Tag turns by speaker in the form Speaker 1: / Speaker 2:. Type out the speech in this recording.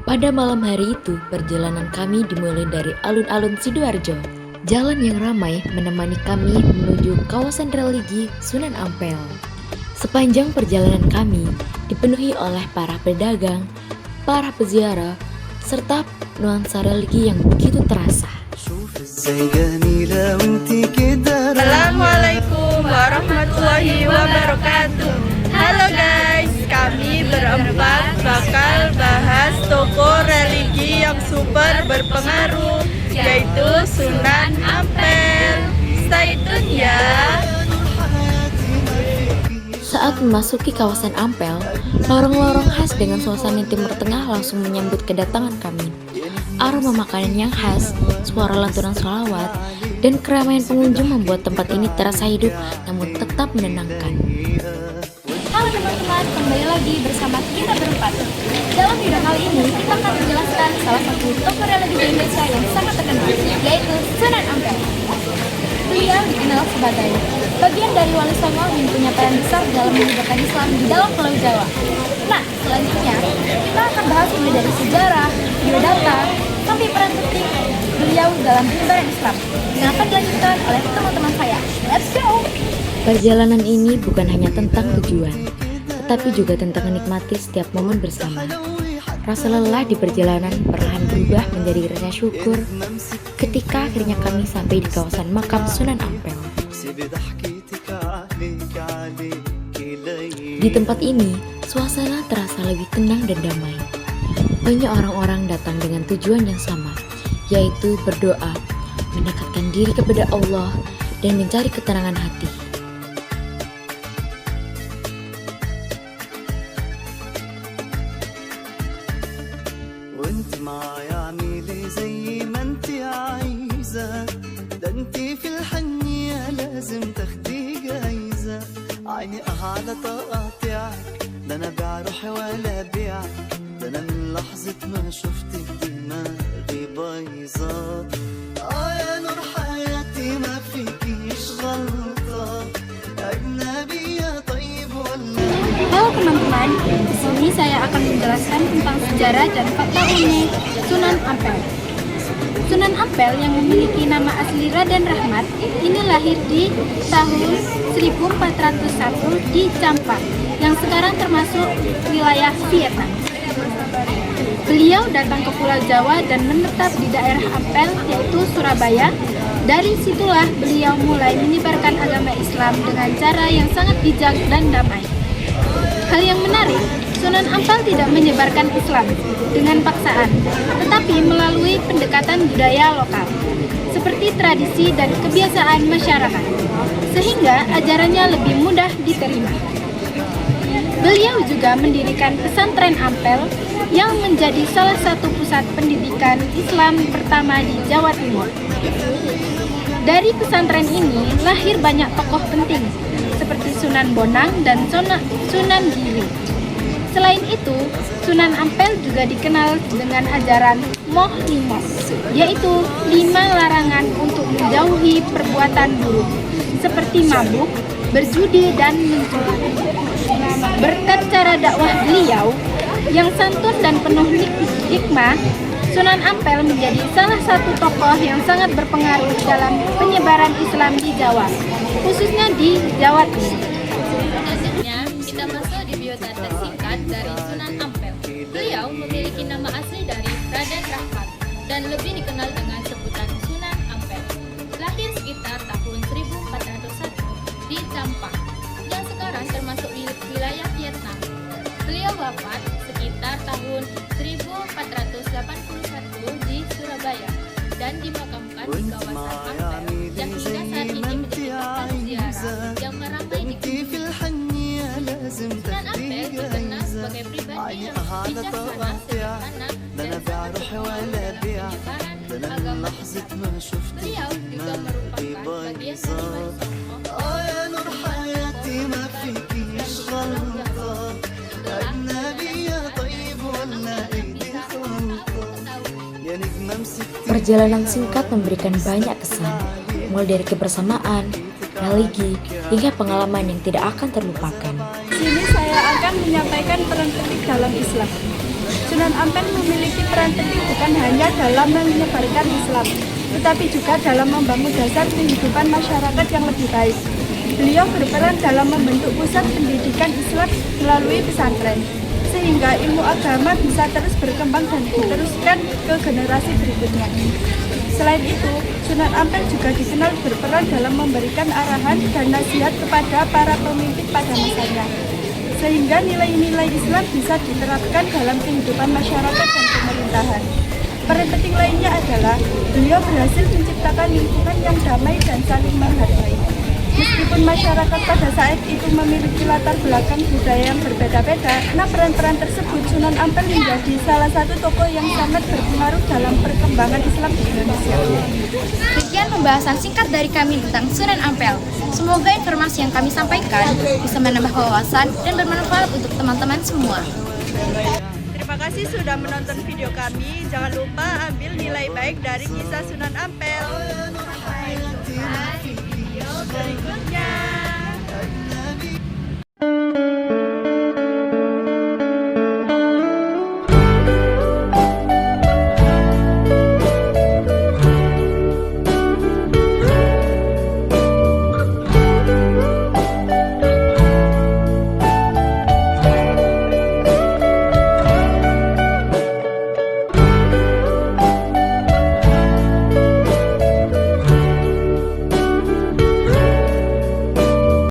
Speaker 1: Pada malam hari itu, perjalanan kami dimulai dari alun-alun Sidoarjo. Jalan yang ramai menemani kami menuju kawasan religi Sunan Ampel. Sepanjang perjalanan kami dipenuhi oleh para pedagang, para peziarah, serta nuansa religi yang begitu terasa.
Speaker 2: Assalamualaikum warahmatullahi wabarakatuh. Halo guys, kami berempat bakal bahas tokoh religi yang super berpengaruh, yaitu Sunan Ampel. Stay tune ya.
Speaker 1: Saat memasuki kawasan Ampel, lorong-lorong khas dengan suasana Timur Tengah langsung menyambut kedatangan kami. Aroma makanan yang khas, suara lantunan sholawat, dan keramaian pengunjung membuat tempat ini terasa hidup namun tetap menenangkan.
Speaker 3: Halo teman-teman, kembali lagi bersama kita berempat. Dalam video kali ini, kita akan menjelaskan salah satu tokoh religi di Indonesia yang sangat terkenal, yaitu Sunan Ampel. Beliau dikenal sebagai bagian dari Wali Songo yang punya peran besar dalam menyebarkan Islam di dalam Pulau Jawa. Nah, selanjutnya kita akan bahas mulai dari sejarah, biodata, sampai peran penting beliau dalam penyebaran Islam. Yang akan dilanjutkan oleh teman-teman saya. Let's go!
Speaker 1: Perjalanan ini bukan hanya tentang tujuan, tetapi juga tentang menikmati setiap momen bersama. Rasa lelah di perjalanan perlahan berubah menjadi rasa syukur ketika akhirnya kami sampai di kawasan makam Sunan Ampel. Di tempat ini, suasana terasa lebih tenang dan damai. Banyak orang-orang datang dengan tujuan yang sama, yaitu berdoa, mendekatkan diri kepada Allah, dan mencari ketenangan hati.
Speaker 4: وانت معي اعملي زي ما انت عايزة ده انت في الحنية لازم تاخدي جايزة عيني على تقاطعك ده انا بيع روحي ولا بيعك ده انا من لحظة ما شفتك دماغي بايظة يا نور حياتي ما فيكيش غلطة أجنبية طيب ولا
Speaker 3: Halo teman-teman, di sini saya akan menjelaskan tentang sejarah dan fakta unik Sunan Ampel. Sunan Ampel yang memiliki nama asli Raden Rahmat ini lahir di tahun 1401 di Champa, yang sekarang termasuk wilayah Vietnam. Beliau datang ke Pulau Jawa dan menetap di daerah Ampel, yaitu Surabaya. Dari situlah beliau mulai menyebarkan agama Islam dengan cara yang sangat bijak dan damai. Hal yang menarik, Sunan Ampel tidak menyebarkan Islam dengan paksaan, tetapi melalui pendekatan budaya lokal, seperti tradisi dan kebiasaan masyarakat, sehingga ajarannya lebih mudah diterima. Beliau juga mendirikan pesantren Ampel yang menjadi salah satu pusat pendidikan Islam pertama di Jawa Timur. Dari pesantren ini lahir banyak tokoh penting, seperti Sunan Bonang dan Sunan Giri. Selain itu, Sunan Ampel juga dikenal dengan ajaran Moh Limo, yaitu 5 larangan untuk menjauhi perbuatan buruk, seperti mabuk, berjudi, dan mencuri. Berkat cara dakwah beliau yang santun dan penuh hikmah, Sunan Ampel menjadi salah satu tokoh yang sangat berpengaruh dalam penyebaran Islam di Jawa, khususnya di Jawa Timur.
Speaker 5: Selanjutnya, kita masuk di biodata singkat dari Sunan Ampel. Beliau memiliki nama asli dari Raden Rahmat dan lebih dikenal dengan sebutan Sunan Ampel. Lahir sekitar tahun 1401 di Champa, yang sekarang termasuk wilayah Vietnam. Beliau wafat sekitar tahun 1481 di Surabaya dan dimakamkan di kawasan Ampel yang hingga saat ini menjadi tempat ziarah yang meramai dikunjungi. Sunan Ampel dikenal sebagai pribadi yang bijaksana, sederhana, dan sangat berpengaruh dalam penyebaran agama Islam. Beliau juga merupakan bagian dari Wali Songo.
Speaker 1: Perjalanan singkat memberikan banyak kesan, mulai dari kebersamaan, religi, hingga pengalaman yang tidak akan terlupakan.
Speaker 2: Di sini saya akan menyampaikan peran penting dalam Islam.
Speaker 3: Sunan Ampel memiliki peran penting bukan hanya dalam menyebarkan Islam, tetapi juga dalam membangun dasar kehidupan masyarakat yang lebih baik. Beliau berperan dalam membentuk pusat pendidikan Islam melalui pesantren, sehingga ilmu agama bisa terus berkembang dan diteruskan ke generasi berikutnya. Selain itu, Sunan Ampel juga dikenal berperan dalam memberikan arahan dan nasihat kepada para pemimpin pada masanya, sehingga nilai-nilai Islam bisa diterapkan dalam kehidupan masyarakat dan pemerintahan. Peran penting lainnya adalah beliau berhasil menciptakan lingkungan yang damai dan saling menghargai. Meskipun masyarakat pada saat itu memiliki latar belakang budaya yang berbeda-beda, karena peran-peran tersebut Sunan Ampel menjadi salah satu tokoh yang sangat berpengaruh dalam perkembangan Islam di Indonesia.
Speaker 6: Sekian pembahasan singkat dari kami tentang Sunan Ampel. Semoga informasi yang kami sampaikan bisa menambah wawasan dan bermanfaat untuk teman-teman semua.
Speaker 2: Terima kasih sudah menonton video kami. Jangan lupa ambil nilai baik dari kisah Sunan Ampel. Sampai jumpa di video berikutnya.